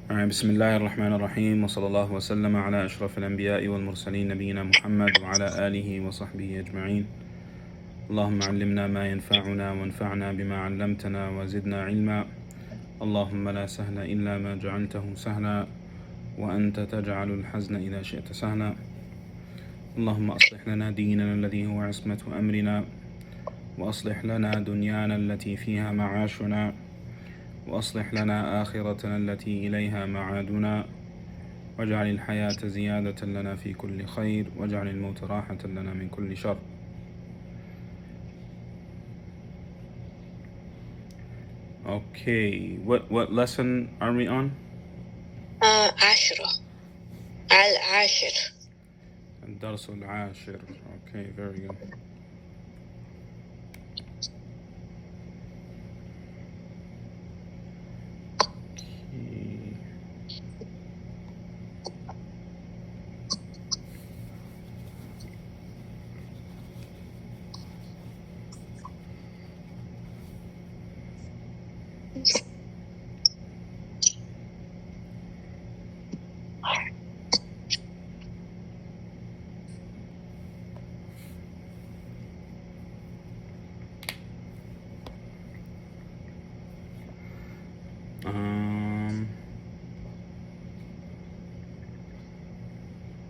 بسم الله الرحمن الرحيم، وصلى الله وسلم على أشرف الأنبياء والمرسلين نبينا محمد وعلى آله وصحبه أجمعين. اللهم علمنا ما ينفعنا وانفعنا بما علمتنا وزدنا علما. اللهم لا سهل إلا ما جعلته سهلا، وأنت تجعل الحزن إذا شئت سهلا. اللهم أصلح لنا ديننا الذي هو عصمة أمرنا، وأصلح لنا دنيانا التي فيها معاشنا، وأصلح لنا آخرتنا التي إليها معادنا، واجعل الحياة زيادة لنا في كل خير، واجعل الموت راحة لنا من كل شر. Okay, what lesson are we on? 10 العاشر. الدرس العاشر. Okay, very good.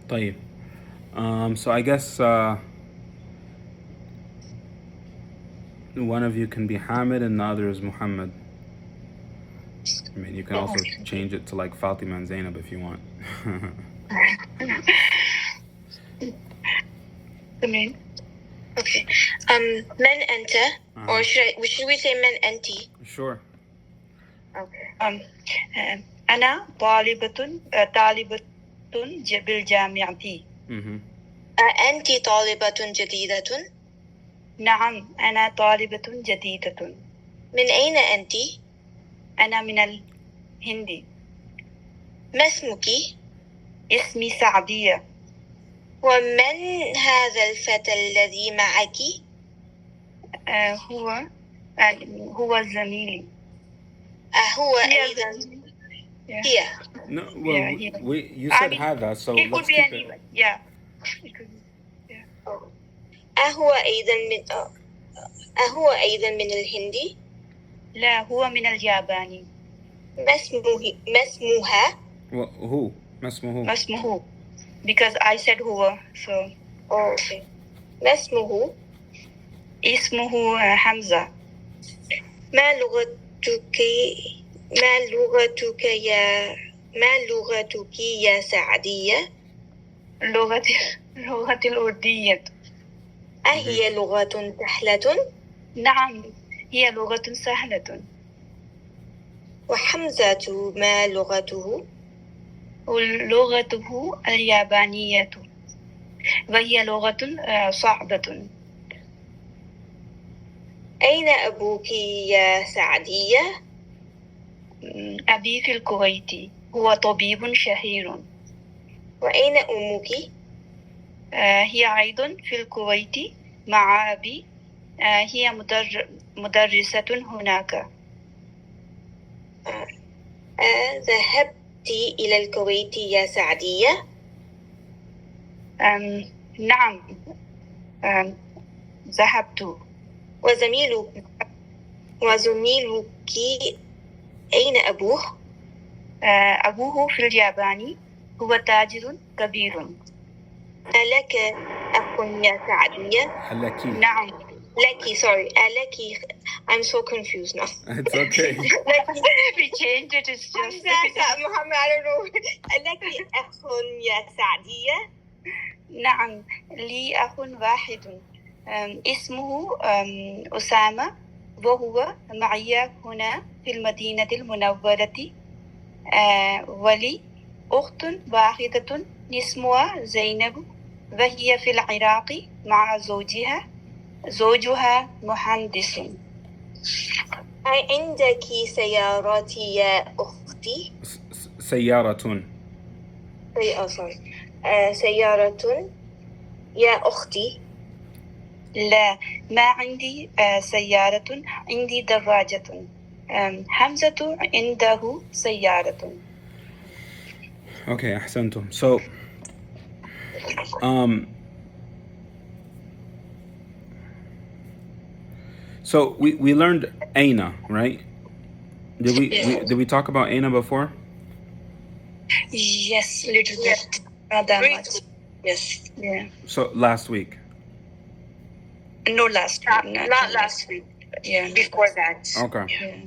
طيب. So I guess one of you can be Hamid and the other is Muhammad. I mean, you can also change it to like Fatima and Zainab if you want. Okay. Men enter, or should we say men anti? Sure. Okay. أنا طالبة بالجامعة. أنت طالبة جديدة؟ نعم، أنا طالبة جديدة. من أين أنت؟ أنا من الهند. ما اسمك؟ اسمي سعدية. ومن هذا الفتى الذي معك؟ هو زميلي. هو أيضا. Yeah. No, well, you said هذا, so let's keep it. Yeah. أهو أيضا من الهند؟ لا، هو من اليابان. ما اسمها؟ هو ما اسمه؟ Because I said هو, so. Oh, okay. ما اسمه؟ اسمه حمزة. ما لغتك يا سعدية؟ لغتي الأردية. أهي لغة سهلة؟ نعم، هي لغة سهلة. وحمزة ما لغته؟ لغته اليابانية، وهي لغة صعبة. أين أبوك يا سعدية؟ أبي في الكويت، هو طبيب شهير. وأين أمك؟ هي أيضا في الكويت مع أبي، هي مدرسة هناك. ذهبت إلى الكويت يا سعدية؟ نعم، ذهبت. وزميلك أين أبوه؟ أبوه في اليابان، هو تاجر كبير. ألك أخ يا سعدية؟ ألكي. نعم. Lucky, sorry. Lucky. I'm so confused now. It's okay. We changed it. It's just. Muhammad, I don't know. Lucky أخ يا سعدية؟ نعم، لي أخ واحد. اسمه أسامة، وهو معي هنا في المدينة المنورة. ولي أخت واحدة اسمها زينب، وهي في العراق مع زوجها مهندس. عندك سيارات يا أختي؟ سيارة. سيارة يا أختي؟ لا، ما عندي سيارة، عندي دراجة. حمزة عنده سيارة. Okay, أحسنتم. So, we learned Aina, right? Did we talk about Aina before? Yes, little bit. Not that much. Yes. Yeah. So last week. No, last week. Not last week. Yeah. Before that. Okay. Yeah.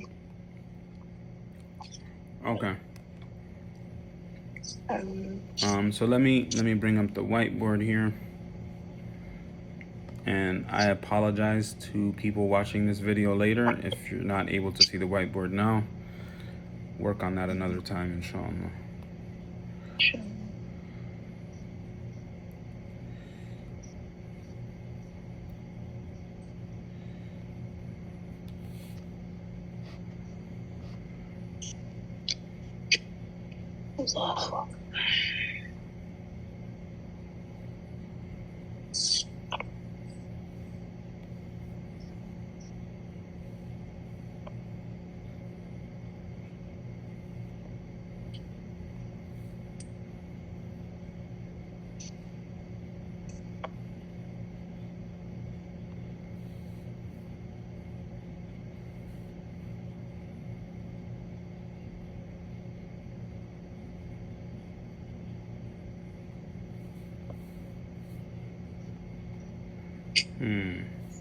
Okay. So let me bring up the whiteboard here. And I apologize to people watching this video later if you're not able to see the whiteboard now. Work on that another time, inshallah. Sure. Allah.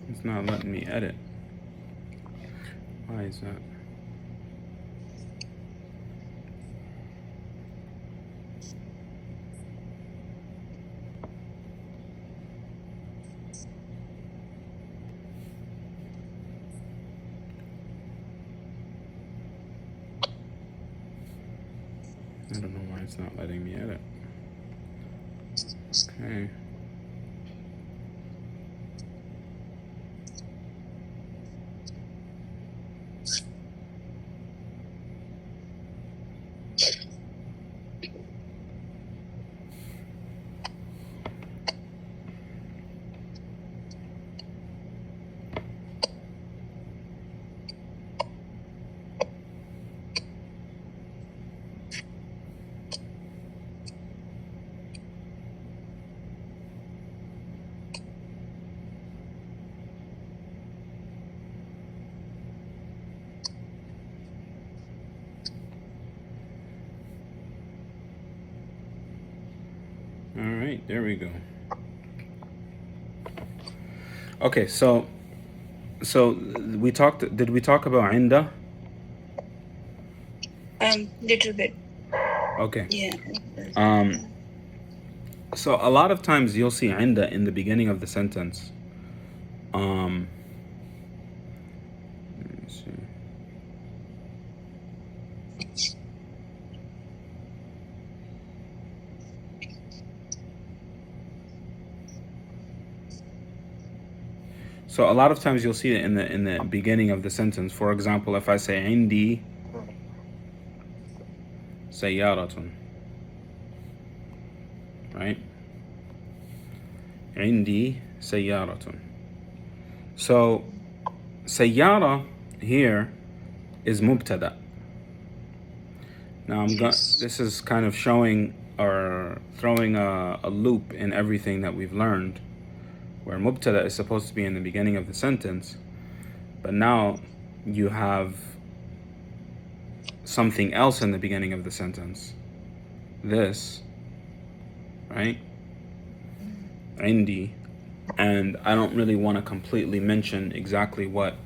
It's not letting me edit. Why is that? I don't know why it's not letting me edit. Okay. All right, there we go. Okay, so we talked. Did we talk about Inda? Little bit. Okay. Yeah. So a lot of times you'll see Inda in the beginning of the sentence. Let me see. So a lot of times you'll see it in the beginning of the sentence. For example, if I say عندي سيارة, right? عندي سيارة. So سيارة here is مبتدأ. Now this is kind of showing or throwing a loop in everything that we've learned, where mubtada is supposed to be in the beginning of the sentence, but now you have something else in the beginning of the sentence. This, right? Indi. And I don't really want to completely mention exactly what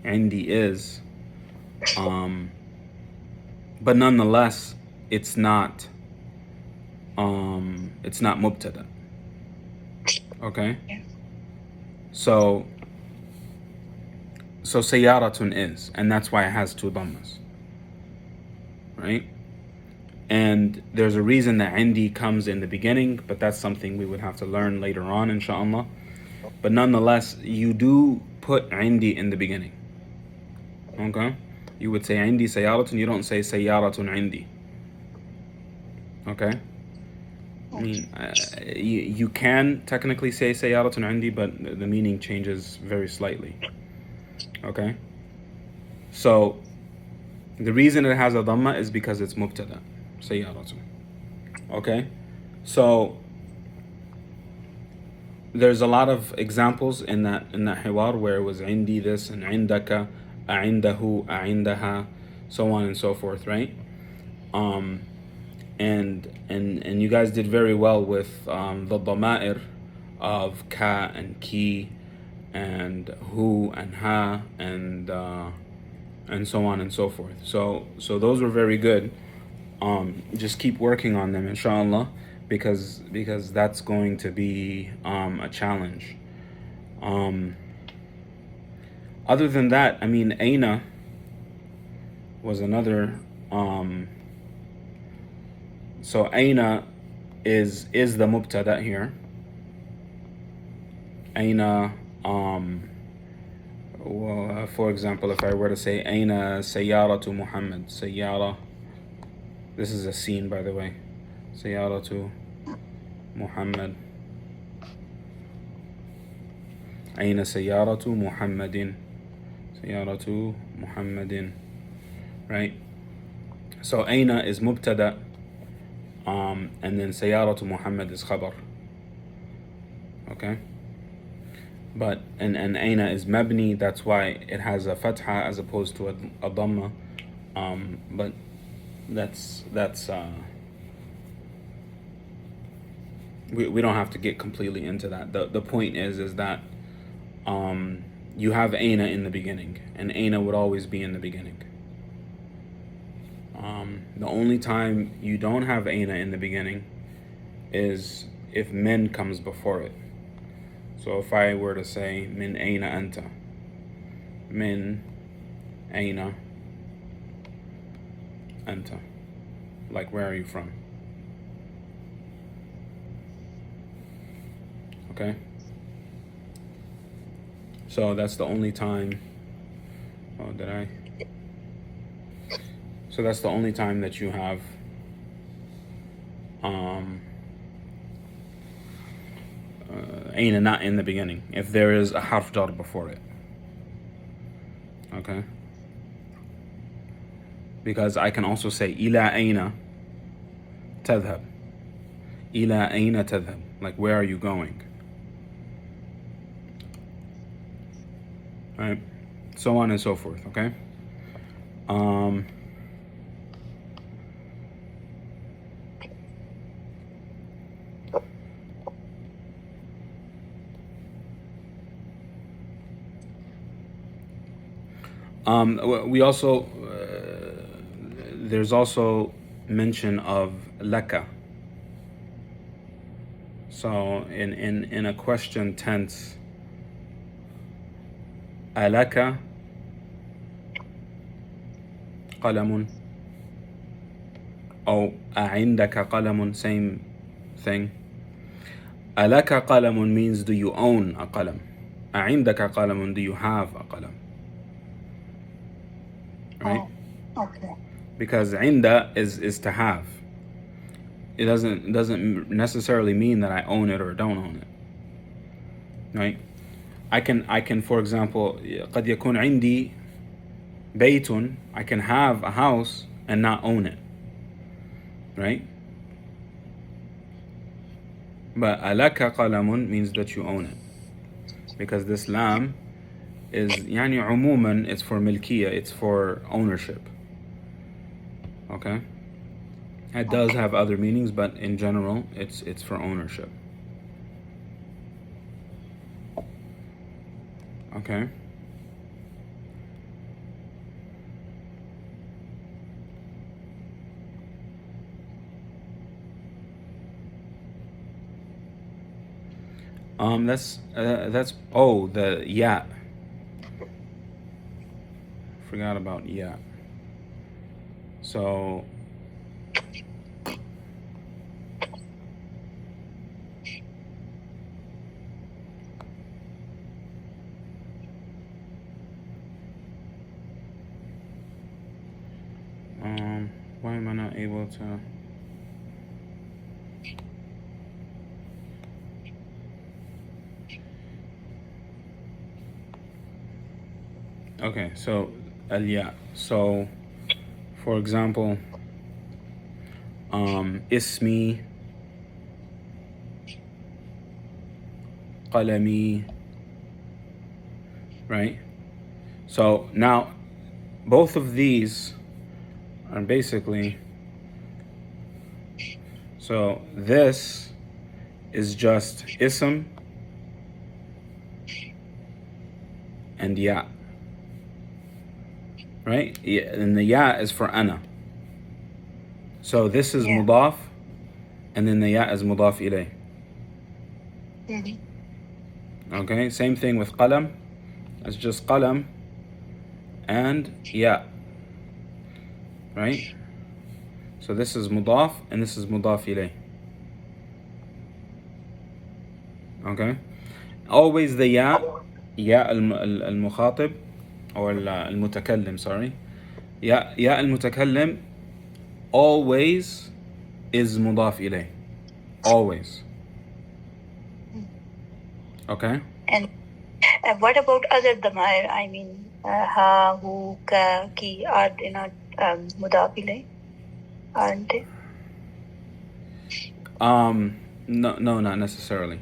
Indi is. But nonetheless, it's not mubtada. Okay? So sayaratun is, and that's why it has two dhammas. Right? And there's a reason that indi comes in the beginning, but that's something we would have to learn later on, inshallah. But nonetheless, you do put indi in the beginning. Okay? You would say indi sayaratun, you don't say sayaratun indi. Okay? I mean, you can technically say sayaratun indi, but the meaning changes very slightly. Okay? So the reason it has a dhamma is because it's mubtada, sayaratun. Okay, so there's a lot of examples in that hiwar where it was indi this and indaka, a'indahu, a'indaha, so on and so forth, right? And you guys did very well with the dama'ir of ka and ki and hu and ha and so on and so forth. So those were very good. Just keep working on them, inshallah, because that's going to be a challenge. Other than that, I mean, Aina was another. So Aina is the mubtada here. Aina, for example, if I were to say Aina sayyaratu Muhammad, sayyara. This is a scene, by the way. Sayyaratu Muhammad. Aina sayyaratu Muhammadin. Sayyaratu Muhammadin. Right? So Aina is mubtada, and then sayyaratu Muhammad is khabar. Okay? But and Aina is mabni, that's why it has a fatha as opposed to a dhamma. But that's we don't have to get completely into that. The point is that you have Aina in the beginning, and Aina would always be in the beginning. The only time you don't have Aina in the beginning is if min comes before it. So if I were to say min Aina anta, min Aina anta, like where are you from? Okay, so that's the only time. Oh, did I? So that's the only time that you have Aina not in the beginning, if there is a harf jar before it. Okay, because I can also say ila Aina tadhab, ila Aina tadhab, like where are you going? Right, so on and so forth. Okay. We also there's also mention of laka. So in a question tense, alaka qalamun, or a'indaka qalamun, same thing. Alaka qalamun means do you own a qalam. A'indaka qalamun, do you have a qalam. Right? Oh, okay. Because inda is to have. It doesn't necessarily mean that I own it or don't own it. Right? I can for example, قد يكون عندي بيت, I can have a house and not own it. Right? But alaka qalamun means that you own it. Because this lam is يعني عموما, it's for milkiya, it's for ownership. Okay? It does have other meanings, but in general, it's for ownership. Okay? That's oh, the ya. Forgot about ya. So why am I not able to? Okay, so al-ya. So, for example, ismi, qalami, right? So now both of these are basically, so this is just ism and ya, right? And the ya is for ana. So this is mudaf, and then the ya is mudaf ilay. Okay, same thing with qalam. It's just qalam and ya, right? So this is mudaf and this is mudaf ilay. Okay, always the ya al-mukhatib or al-mutakallim, sorry. Ya al-mutakallim always is mudaf ilay. Always. Okay. And what about other damair? I mean, ha, hu, ka, ki, are they not mudaf ilay? Aren't they? No, not necessarily.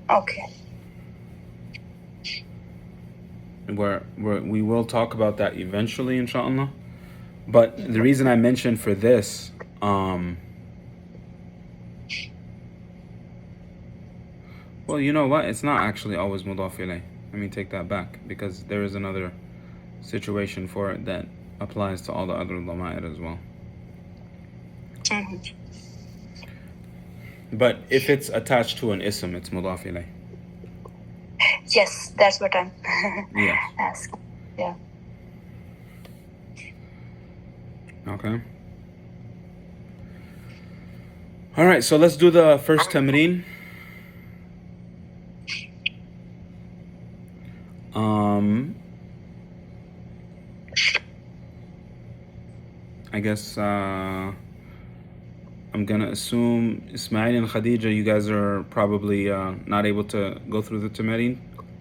Okay. We will talk about that eventually, inshallah. But the reason I mentioned for this, well, you know what? It's not actually always mudaf ilay. Let me take that back, because there is another situation for it that applies to all the other dhama'ir as well. But if it's attached to an ism, it's mudaf ilay. Yes, that's what I'm asking. Yeah. Okay. All right, so let's do the first tamreen. I guess I'm gonna assume Ismail and Khadija, you guys are probably not able to go through the tamreen,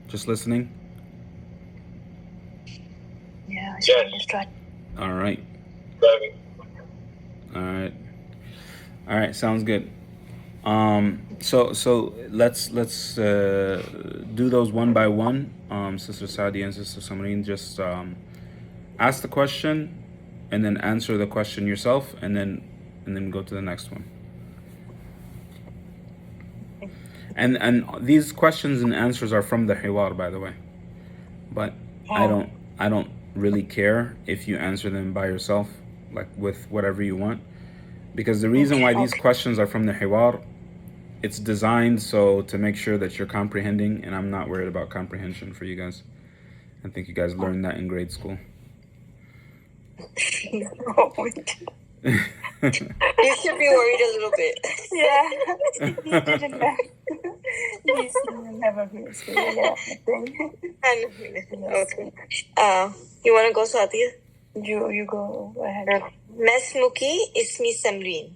just listening. Yeah, just try. All right. All right. Sounds good. So let's do those one by one. Sister Saadi and Sister Samreen, just ask the question and then answer the question yourself, and then go to the next one. And these questions and answers are from the hiwar, by the way. But I don't really care if you answer them by yourself, like with whatever you want, because the reason why these questions are from the hiwar, it's designed so to make sure that you're comprehending, and I'm not worried about comprehension for you guys. I think you guys learned that in grade school. No, we didn't. You should be worried a little bit. Yeah, he didn't have. He's never been school. Yeah, okay. You want to go, Sadia? You go ahead. Masmuki ismi Samreen.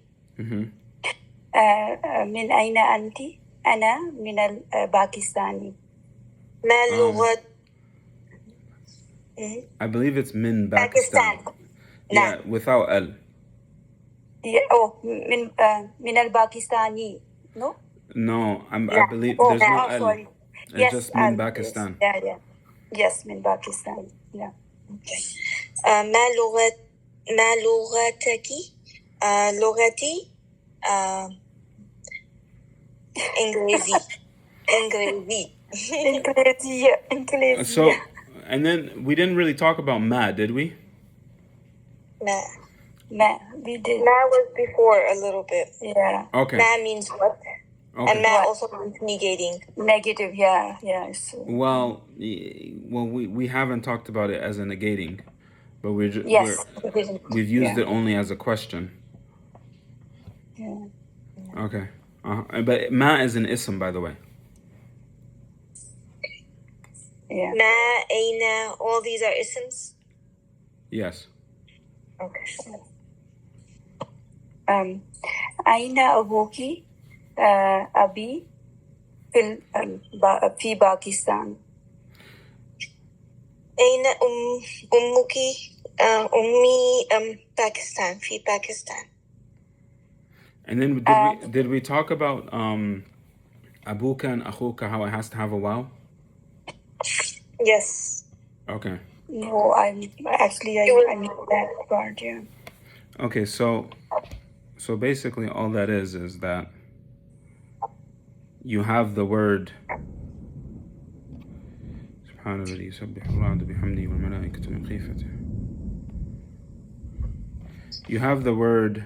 من أين أنت؟ أنا من الباكستاني. ما لغة؟ I believe it's min Pakistan. Yeah, without al. Yeah, من الباكستاني. No? No, I believe there's no al. Sorry. It's Yes, just min Pakistan. Yeah. Yes, min Pakistan. Yeah. Okay. ما لغتك؟ لغتي إنجليزي. So, and then we didn't really talk about ma, did we? Ma, we did. Ma was before a little bit. Yeah. Okay. Ma means what? Okay. And ma also means negating. Negative, yeah. Well, we haven't talked about it as a negating, but we've used it only as a question. Yeah. Okay. But ma is an ism, by the way. Yeah. Ma, Aina, all these are isms? Yes. Okay. Aina abuki abi fi Pakistan. Aina ummuki ummi Pakistan fi Pakistan. And then did we talk about abuka and akhuka, how it has to have a waw? Yes. Okay. No, I missed that part. Yeah. Okay, so basically all that is that you have the word سبحان الذي يسبح الرعد بحمده والملائكة من خيفته. You have the word.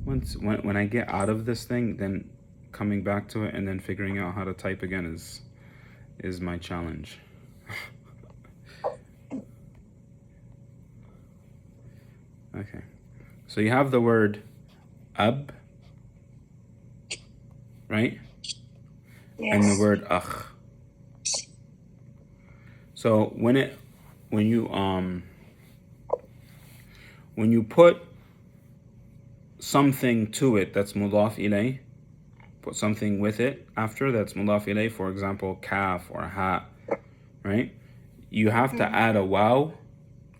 When I get out of this thing, then coming back to it and then figuring out how to type again is my challenge. Okay, so you have the word ab, right? Yes. And the word akh. So when you put something to it that's mudaf ilay, put something with it after that's mudaf ilay, for example, kaf or ha, right? You have to add a waw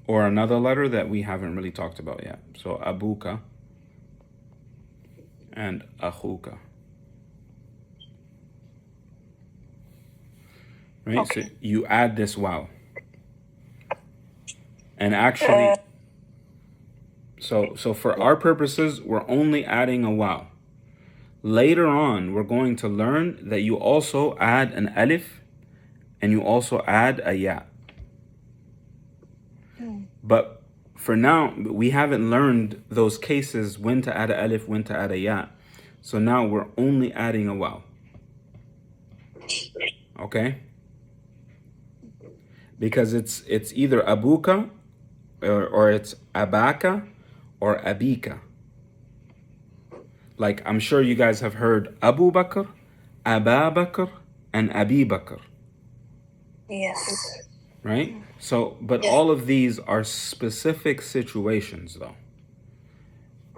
or another letter that we haven't really talked about yet. So abuka and akhuka. Right? Okay. So you add this waw. And actually, so for our purposes, we're only adding a waw. Later on, we're going to learn that you also add an alif and you also add a ya. But for now, we haven't learned those cases, when to add a alif, when to add a ya. So now we're only adding a waw. Okay? Because it's either abuka or it's abaka or abika. Like, I'm sure you guys have heard Abu Bakr, Aba Bakr, and Abi Bakr. Yes. Right? So, but all of these are specific situations, though.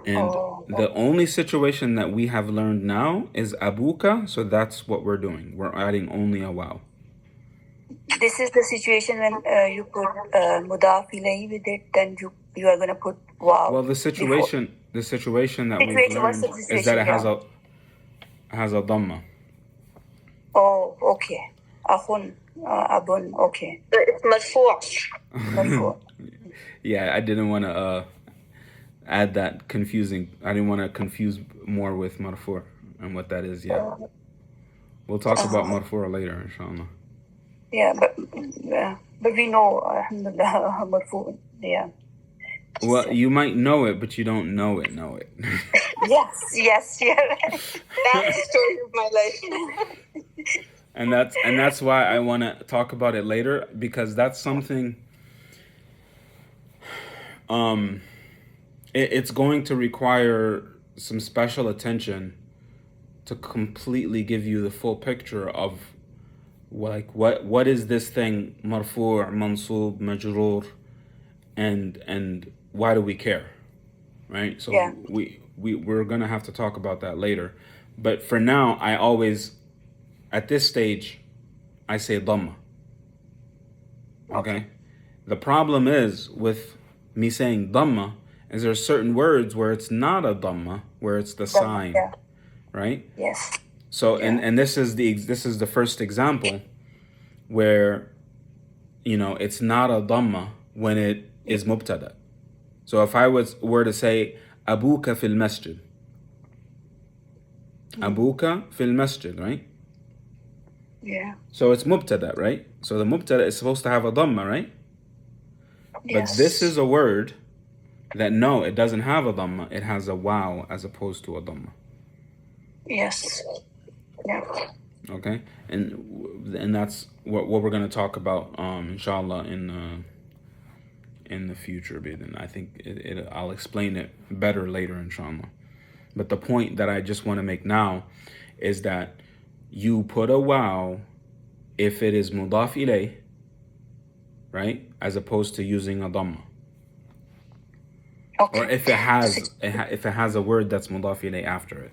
And the only situation that we have learned now is abuka, so that's what we're doing. We're adding only a waw. This is the situation when you put mudaf ilayhi with it, then you are going to put waw. Well, the situation that we've learned is that it has a dhamma. Oh, okay. Akhun, abun, okay. It's marfu'. Yeah, I didn't want to add that confusing. I didn't want to confuse more with marfu' and what that is yet. We'll talk about marfu' later, inshallah. Yeah, but we know, alhamdulillah, marfu'. Yeah. Well, you might know it, but you don't know it. Yes, yeah. That's the story of my life. And that's why I want to talk about it later, because that's something. It's going to require some special attention to completely give you the full picture of like what is this thing marfu', mansub, majroor, and why do we care, right? So yeah. we're gonna have to talk about that later, but for now I always, at this stage, I say dhamma. Okay. The problem is with me saying dhamma is there certain words where it's not a dhamma, where it's the sign, right? Yes. So and this is the first example where it's not a dhamma when it is mubtada. So if I were to say abuka fil masjid, abuka fil masjid, right? Yeah. So it's mubtada, right? So the mubtada is supposed to have a dhamma, right? Yes. But this is a word that no, it doesn't have a dhamma. It has a waw as opposed to a dhamma. Yes. Yeah. Okay, and that's what we're going to talk about, inshallah, in the future. But I think I'll explain it better later, inshallah. But the point that I just want to make now is that you put a waw if it is mudaf ilay, right, as opposed to using a dhamma. Okay. Or if it has a word that's mudaf ilay after it.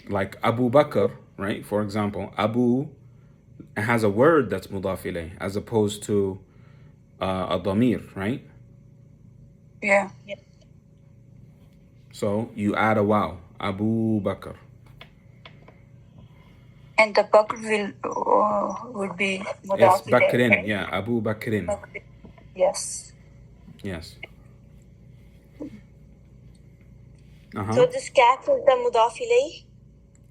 Like Abu Bakr, right? For example, Abu has a word that's mudaf ilay as opposed to a damir, right? Yeah. So you add a waw, Abu Bakr. And the Bakr would be It's mudaf ilayh, Bakrin, right? yeah, Abu Bakrin. Yes. Yes. So this kaf is the mudaf ilayh?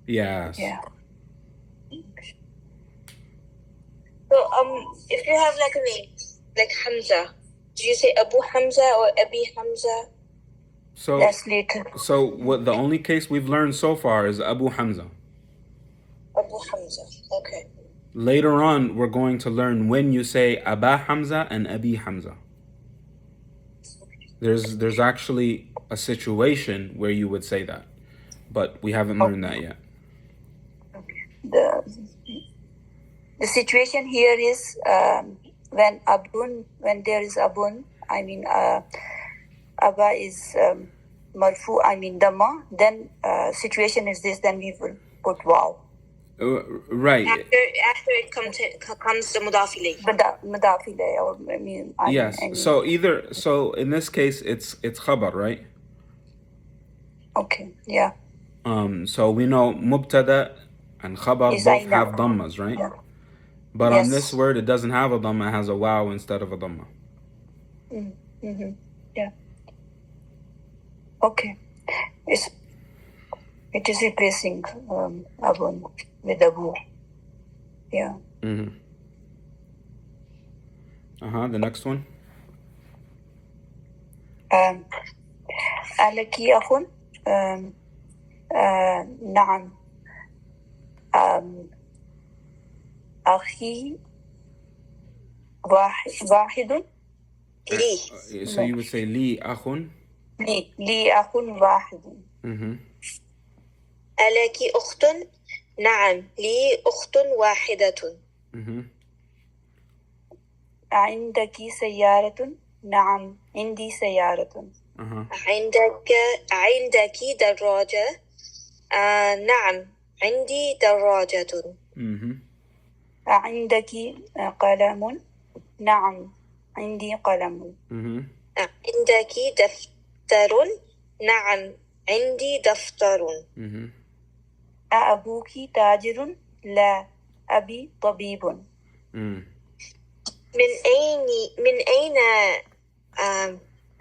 Yes. Yeah. So if you have like a name, like Hamza, do you say Abu Hamza or Abi Hamza? So That's later. So what the only case we've learned so far is Abu Hamza. Abu Hamza. Okay. Later on, we're going to learn when you say Aba Hamza and Abi Hamza. There's actually a situation where you would say that, but we haven't learned that yet. The situation here is when there is abun, I mean Aba is marfu, I mean Dhamma, then situation is this, then we will put waw. Right. After it comes the mudaf ilayh. Mudaf ilayh, or I mean. Yes. So in this case it's khabar, right? Okay. Yeah. So we know mubtada and khabar both have dhammas, right? Yeah. But on this word, it doesn't have a dhamma; it has a waw instead of a dhamma. Mm-hmm. Yeah. Okay. It is replacing abun with abu. Yeah. The next one. Alaki akhun. نعم. أخي واحد. لي. So you would say li akhun. لي أخ واحد. ألك أخت؟ نعم لي أخت واحدة. عندك سيارة؟ نعم عندي سيارة. عندك دراجة؟ نعم عندي دراجة. عندك قلم؟ نعم عندي قلم. عندك دفتر؟ نعم عندي دفتر. أبوك تاجر؟ لا أبي طبيب. من أين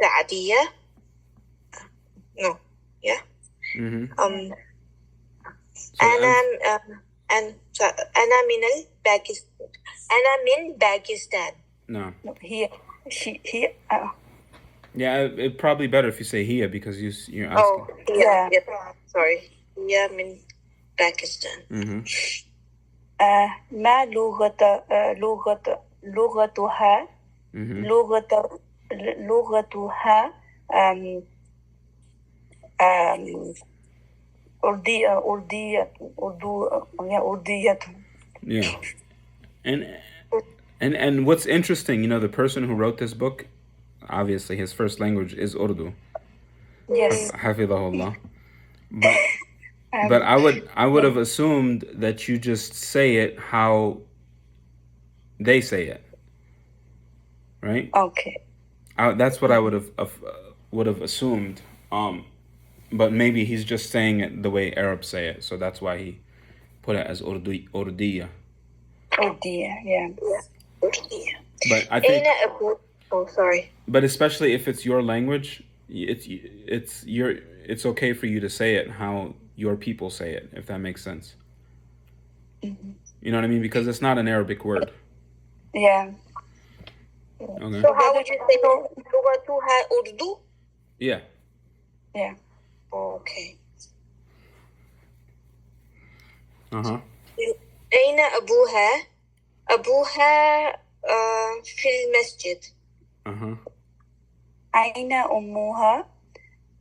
سعدية؟ No. Yeah. أنا من باكستان. No. He. Yeah, it'd probably better if you say here because you're asking. Oh, yeah. Sorry. Yeah, من باكستان. ما لغتها أردية. Yeah. And what's interesting, the person who wrote this book, obviously his first language is Urdu. Yes. Hafidhahullah. But I would have assumed that you just say it how they say it, right? Okay. That's what I would have assumed. But maybe he's just saying it the way Arabs say it, so that's why he put it as Urdiya. Urdiya, yeah. Urdiya. But I think. Oh, sorry. But especially if it's your language, it's okay for you to say it how your people say it, if that makes sense. You know what I mean? Because it's not an Arabic word. Yeah. Okay. So how would you say لغتها Urdu? Yeah. Yeah. Okay. أين أبوها؟ أبوها في المسجد. أين أمها؟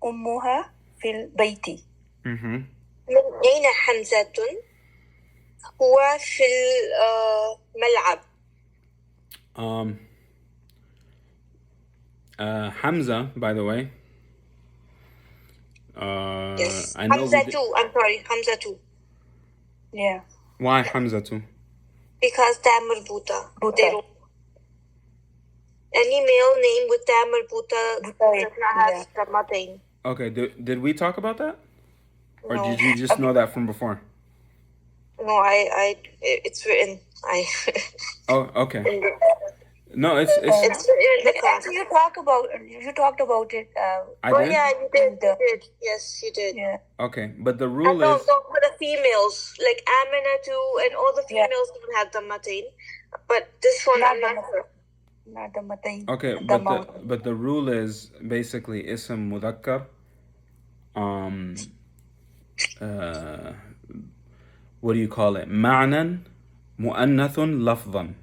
أمها في البيت. من أين حمزة؟ هو في الملعب. Hamza, by the way. Yes. I know Hamza too. I'm sorry, Hamza too. Yeah. Why Hamza too? Because they're marbuta. Any male name with ta marbuta does not have dhammatain. Okay, did we talk about that? Or No. did you just know that from before? No, it's written. Oh, okay. No, it's written in the class. You talked about it. I did? Yeah, you did. Yes, you did. Yeah. Okay, but the rule No, is... for the females, like Amina too, and all the females don't have dhammatain. But this one, I'm not sure. Not dhammatain. Okay, but the rule is basically ism mudhakkar. What do you call it? Ma'nan mu'annathun lafdhan.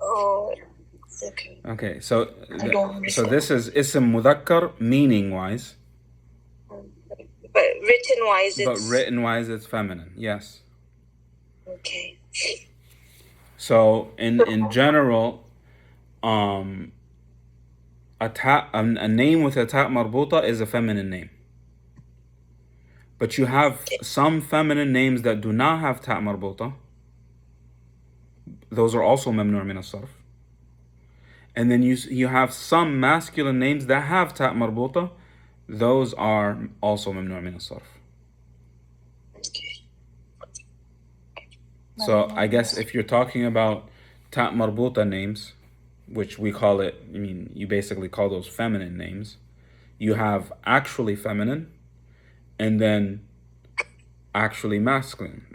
Oh, okay. Okay, so this is ism mudhakkar meaning wise. But written wise, it's feminine. Yes. Okay. So in general, a name with a ta marbuta is a feminine name. But you have some feminine names that do not have ta marbuta. Those are also mamnu' min as-sarf. And then you have some masculine names that have ta marbuta. Those are also mamnu' min as-sarf. So I guess if you're talking about ta marbuta names, which we call it, you basically call those feminine names. You have actually feminine, and then actually masculine,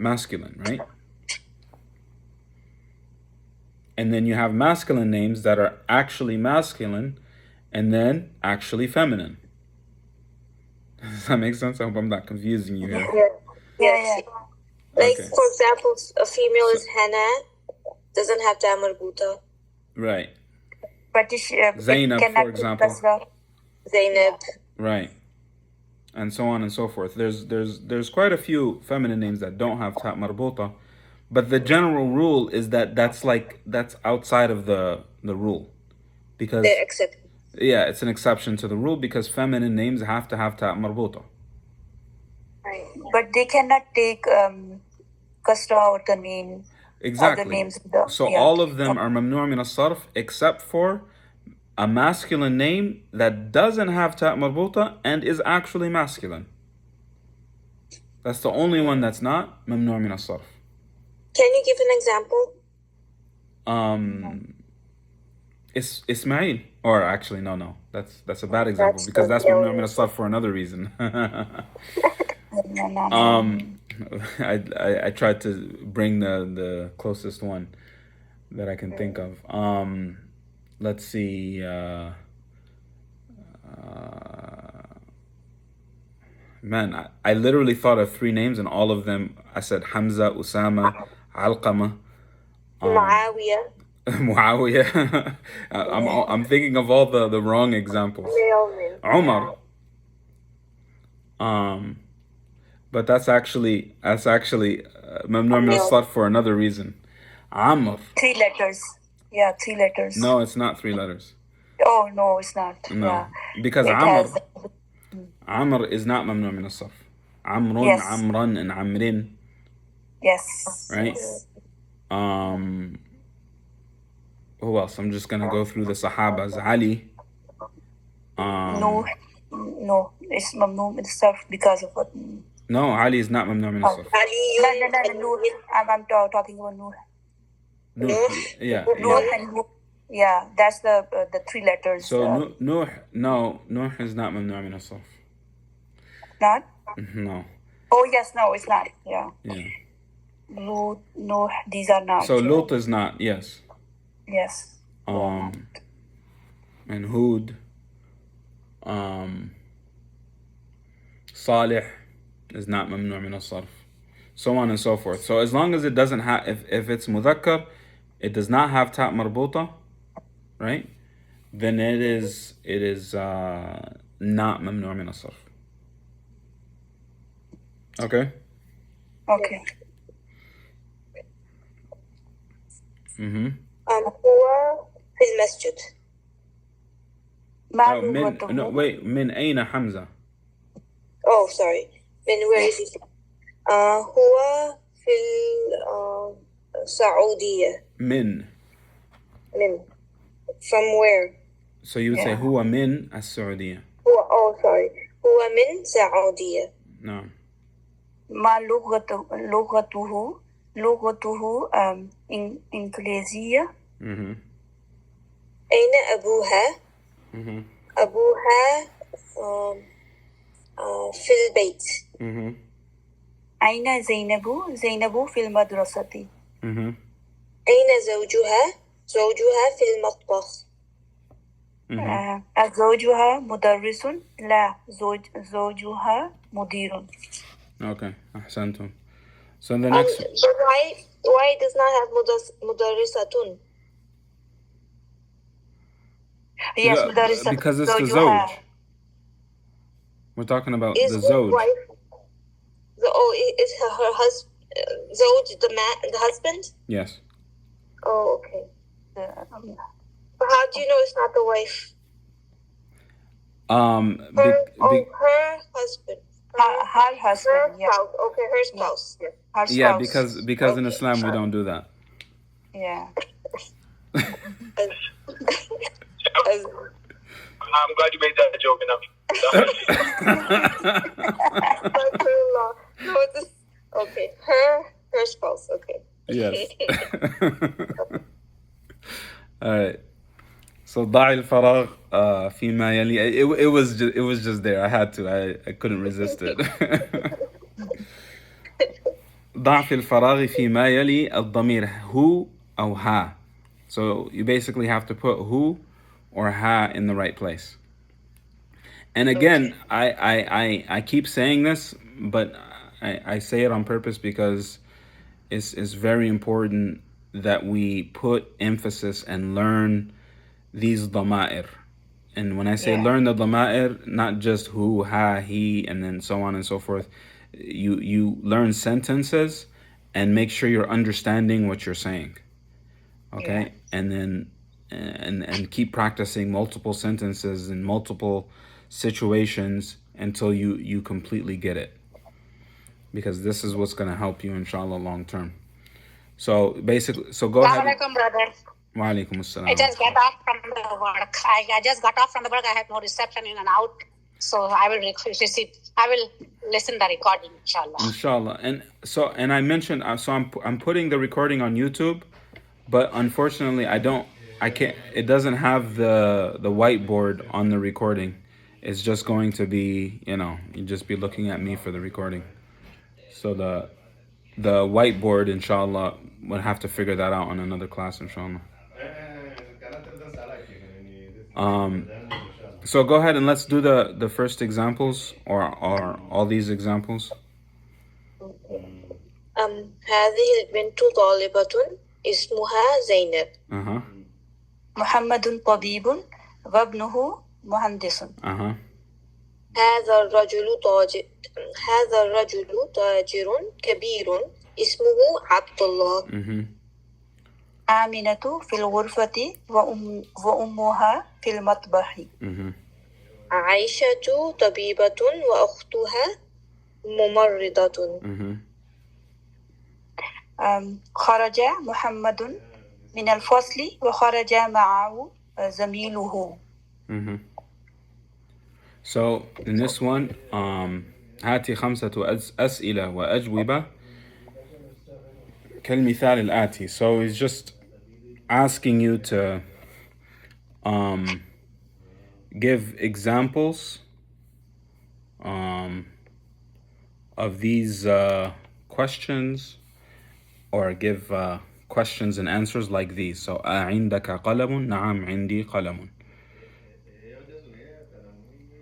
right? And then you have masculine names that are actually masculine, and then actually feminine. Does that make sense? I hope I'm not confusing you here. Yeah. Like, okay. For example, a female is Hannah, doesn't have ta marbuta. Right. But Zainab, for example. Zainab. Right. And so on and so forth. There's quite a few feminine names that don't have ta marbuta, but the general rule is that's outside of the rule, because they're exception. Yeah, it's an exception to the rule because feminine names have to have ta marbuta. Right. But they cannot take kasra or tanween. Exactly. Other names. All of them are mamnu' min as-sarf except for a masculine name that doesn't have ta marbuta and is actually masculine. That's the only one that's not mamnu' min as-sarf. Can you give an example? Ismail. Or actually, no. That's a bad example because that's mamnu' min as-sarf for another reason. I tried to bring the closest one that I can think of. Let's see. Man, I literally thought of 3 names, and all of them I said Hamza, Usama, Alqama, Muawiyah. I'm thinking of all the wrong examples. Umar. But that's actually mamnu' min as-sarf for another reason. Amr. 3 letters. Yeah, 3 letters. No, it's not 3 letters. Oh, no, it's not. No, yeah. Because Amr is not mamnu' min as-sarf. Amrun, yes. Amran, and Amrin. Yes. Right? Who else? I'm just gonna go through the Sahabas. Ali. No, it's mamnu' min as-sarf because of what? No, Ali is not mamnu' min as-sarf. No. I'm talking about Nuh. Yeah. Yeah, that's the 3 letters. So Nuh is not mamnu' min as-sarf. Not? No. Oh yes, no, it's not. Yeah. Lut, Nuh, these are not. So Lut is not. Yes. Yes. And Hud. Salih is not mamnu' min as-sarf. So on and so forth. So as long as it doesn't have, if it's mudhakkar, it does not have ta marbuta, right? Then it is not mamnu' min as-sarf. Okay. Okay. هو في المسجد. من أين حمزة? Oh, sorry. من where is he from? هو في السعودية. من Min. From where? So you would say هو من السعودية. Sorry. هو من سعودية. نعم. ما لغته إنجليزية. أين أبوها؟ أبوها في البيت. أين زينب في المدرسة. أين زوجها؟ زوجها في المطبخ. زوجها مدرس. لا زوجها مدير. Okay, أحسنتم. So the next. But why does not have مدرسة? Yes, مدرسة. Because it's the زوج. We're talking about the زوج. Is her husband زوج the husband? Yes. Oh, okay. But how do you know it's not the wife? Her husband. Her husband. Her spouse. Okay, her spouse. Yeah. Her spouse. Yeah, because in Islam we don't do that. Yeah. I'm glad you made that joke enough. Okay, her spouse. Okay. Yes. All right. So ضع الفراغ فيما يلي. It was just there. I had to. I couldn't resist it. ضع في الفراغ فيما يلي الضمير هو أو ها. So you basically have to put who or ha in the right place. And again, I keep saying this, but I say it on purpose because it's very important that we put emphasis and learn these dhama'ir. And when I say learn the dhama'ir, not just who, ha, he, and then so on and so forth. You learn sentences and make sure you're understanding what you're saying. Okay? Yeah. And then and keep practicing multiple sentences in multiple situations until you completely get it. Because this is what's going to help you, inshallah, long term. So basically, go ahead. Assalamualaikum, brother. Wa alaikum assalam. I just got off from the work. I just got off from the work. I have no reception in and out. So I will listen the recording, inshallah. Inshallah. And I mentioned, so I'm putting the recording on YouTube, but unfortunately I can't, it doesn't have the whiteboard on the recording. It's just going to be, you just be looking at me for the recording. So the whiteboard, inshallah, we'll have to figure that out on another class, inshallah. So go ahead and let's do the first examples or all these examples. هذه البنت طالبة اسمها زينب. محمد طبيب وابنه مهندس. هذا الرجل تاجر كبير اسمه عبد الله. آمنة في الغرفة وأمها في المطبخ. عائشة طبيبة وأختها ممرضة. خرج محمد من الفصل وخرج معه زميله. So in this one, هاتي 5 أسئلة وأجوبة كالمثال الآتي. So he's just asking you to give examples of these questions, or give questions and answers like these. So أعندك قلم؟ نعم عندي قلم.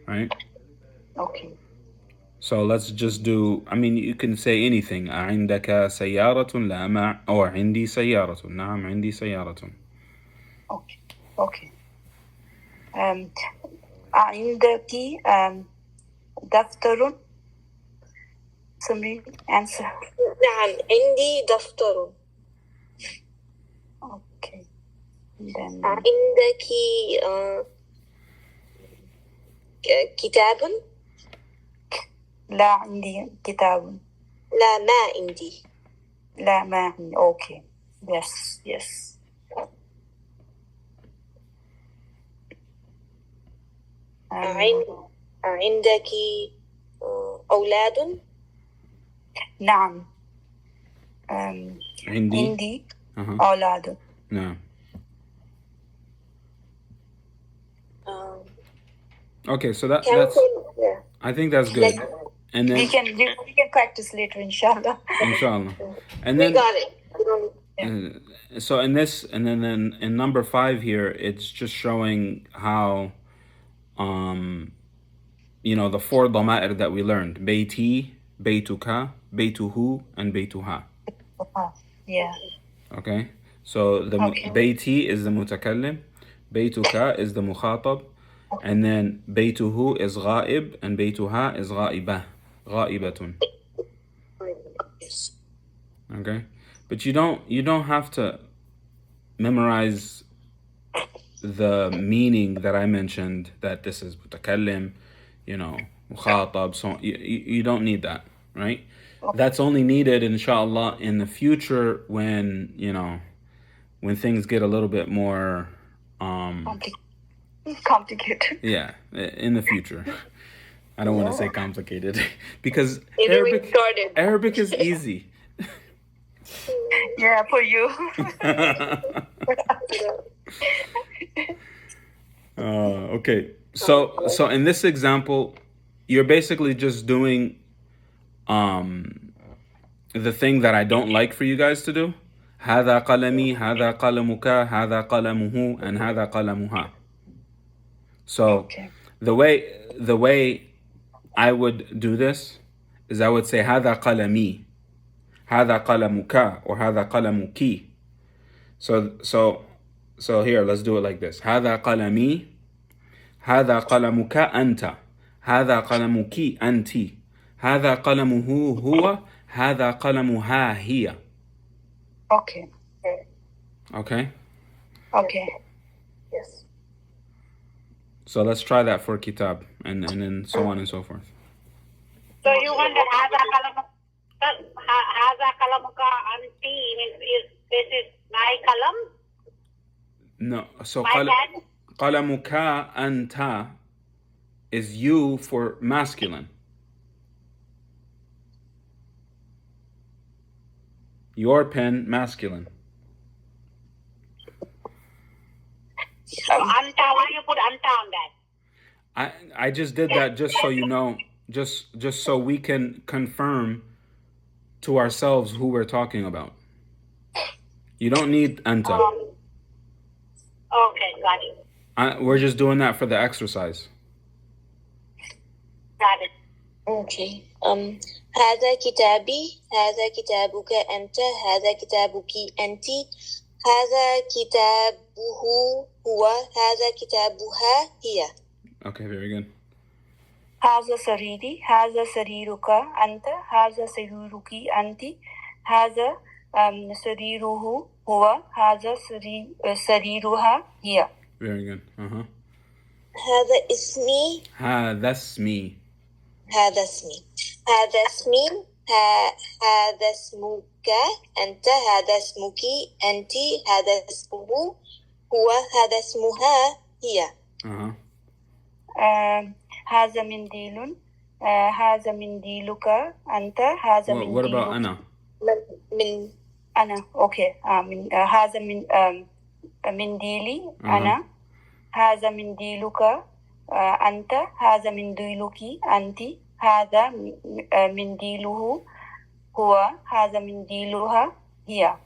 Right? Okay. So let's just do, you can say anything. أعندك سيارة؟ لا ما أو عندي سيارة. نعم عندي سيارة. Okay. عندك دفتر؟ Somebody answer. نعم عندي دفتر. Okay. Then عندك كتاب؟ لا عندي كتاب. لا ما عندي. لا ما عندي. Okay. Yes. عندك أولاد؟ نعم. عندي. عندي أولاد. نعم. Okay, so that's. I think that's good. And then we can practice later, inshallah. Inshallah. And then we got it. So in this, and then in number 5 here, it's just showing how, the 4 dama'ir that we learned: Bayti, Baytuka, Baytuhu, and Baytuha. Yeah. Okay. So the Bayti is the mutakallim, Baytuka is the mukhatab, and then Baytuhu is ghaib, and Baytuha is ghaibah, ghaibatun. Okay. But you don't have to memorize the meaning that I mentioned, that this is mutakallim, mukhatab, so on. You don't need that, right? That's only needed, inshallah, in the future when, when things get a little bit more complicated. Yeah, in the future. I don't want to say complicated because Arabic is easy. Yeah, for you. Okay. So in this example, you're basically just doing the thing that I don't like for you guys to do. هذا قلمي, هذا قلمك, هذا قلمه, and هذا قلمها. So the way I would do this is I would say هذا قلمي, هذا قلمك, or هذا قلمك. So here, let's do it like this. هذا قلمي, هذا قلمك أنت, هذا قلمك أنت, هذا قلمه هو, هذا قلمها هي. Okay. Okay? Okay. Yes. So let's try that for kitab, and then so on and so forth. So you want that هذا قلمك أنت means this is my qalam? No, so my qalamuka anta is you for masculine. Your pen, masculine. Anta, why you put anta on that? I just did that just so you know, just so we can confirm to ourselves who we're talking about. You don't need anta. Okay, got it. We're just doing that for the exercise. Got it. Okay. هذا كتابي, هذا كتابك أنت, هذا كتابك أنت, هذا كتابه هو, هذا كتابها هي. Okay, very good. هذا سريري, هذا سريرك أنت, هذا سريرك أنت, هذا سريره هو, هذا سريرها هي. Very good. هذا اسمي, هذا اسمي. هذا اسمي, هذا اسمي, هذا اسمك أنت, هذا اسمك أنت, هذا اسمه هو, هذا اسمها هي. هذا منديل, هذا منديلك أنت, هذا منديلك. What about أنا? من أنا. Okay. هذا منديلي أنا, هذا منديلك أنت, هذا منديلك أنت, هذا منديله هو, هذا منديلها هي.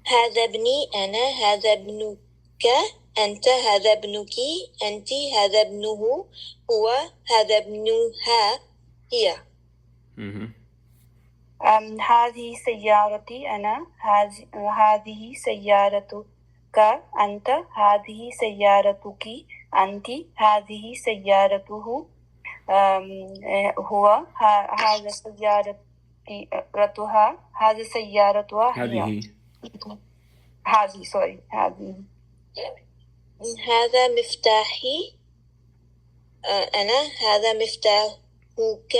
هذا ابني أنا, هذا ابنك أنت, هذا ابنك أنت, هذا ابنه هو, هذا ابنها هي. هذه سيارتي أنا, هذه سيارتك أنت, هذه سيارتك أنت, هذه سيارته هو, هذا سيارتها, هذا سيارتها هي. هذه sorry هذه. هذا مفتاحي أنا, هذا مفتاحك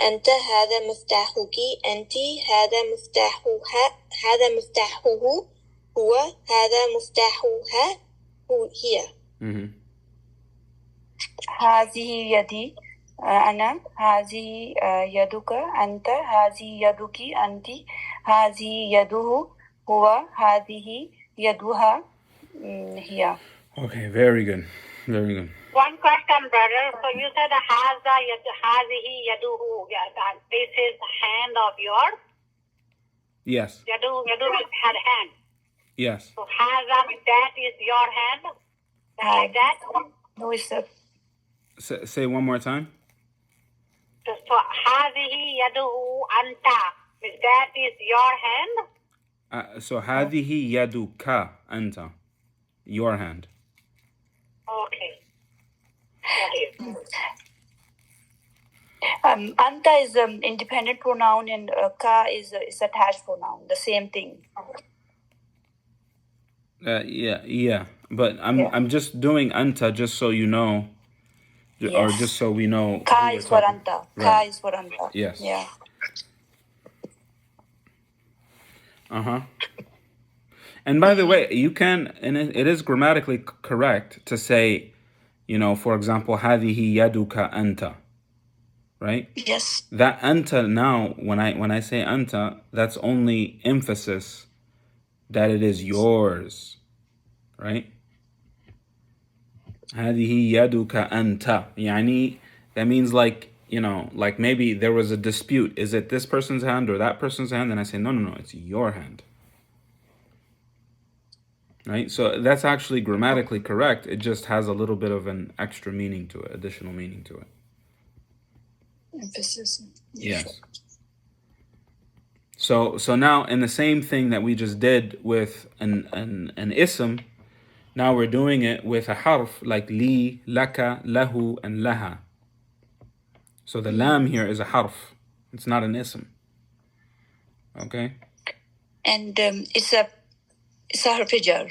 أنت, هذا مفتاحك أنت, هذا مفتاحها, هذا مفتاحه هو, هذا مفتاحها هي. هذه يدي أنا هذه يدك أنت هذه يدك أنت هذه يده هو هذه يدها هي. Okay, very good. Very good. One question, brother. So you said hazihi yaduhu. This is hand of yours. Yes. Yadu is hand. Yes. So haza, that is your hand. Like that. No, it's a... Say one more time. So hazihi yaduhu anta. That is your hand. So هذه يدك أنت. Your hand. Okay. Anta is an independent pronoun and ka is attached pronoun. The same thing. Yeah. But I'm just doing anta just so you know, or just so we know. Ka is for anta. Right. Ka is for anta. Yes. Yeah. And by the way, you can, and it is grammatically correct to say, for example, هذه يدك أنت, right? Yes. That anta now, when I say anta, that's only emphasis that it is yours, right? هذه يدك أنت. يعني that means like maybe there was a dispute. Is it this person's hand or that person's hand? And I say, no, it's your hand. Right? So that's actually grammatically correct. It just has a little bit of an extra meaning to it, additional meaning to it. Emphasis. Yes. So now in the same thing that we just did with an ism, now we're doing it with a harf like li, laka, lahu, and laha. So the lam here is a harf. It's not an ism. Okay? And it's a harf jar,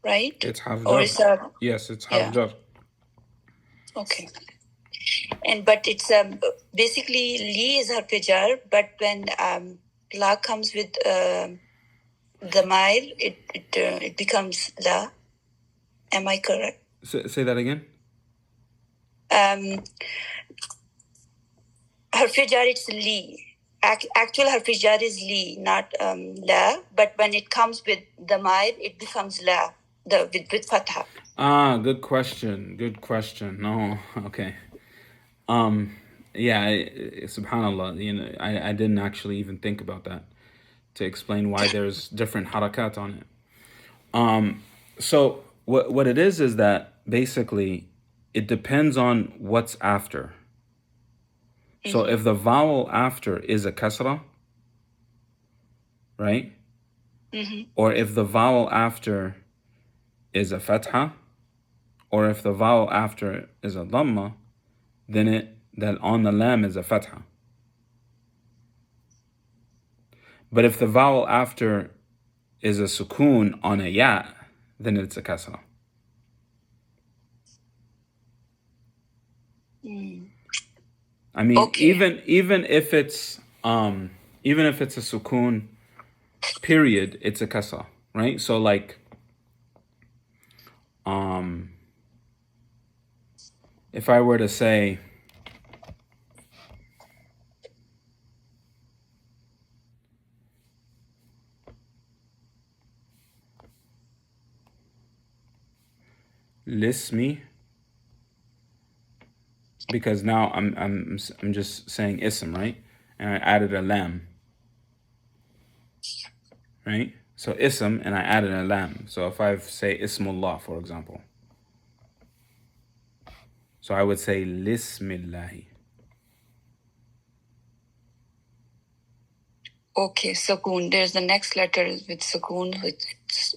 right? It's harf Or jar. Yes, it's harf jar. Okay. But it's basically li is harf jar, but when la comes with damair, it becomes la. Am I correct? Say that again. Harf jar it's li. Actual harf jar is li, not la. But when it comes with damair, it becomes la. With fatha. Good question. No, okay. Yeah, subhanallah, I didn't actually even think about that to explain why there's different harakat on it. So what it is that basically it depends on what's after. So if the vowel after is a kasra, right? Or if the vowel after is a fatha, or if the vowel after is a dhamma, then that on the lam is a fatha. But if the vowel after is a sukoon on a ya, then it's a kasra. I mean, okay. even if it's a sukoon period, it's a kasra, right? So like if I were to say lismi, because now I'm just saying ism, right? And I added a lam, right? So ism and I added a lam. So if I say ismullah, for example, so I would say lismillahi. Okay, sukoon. There's the next letter with sukoon, which is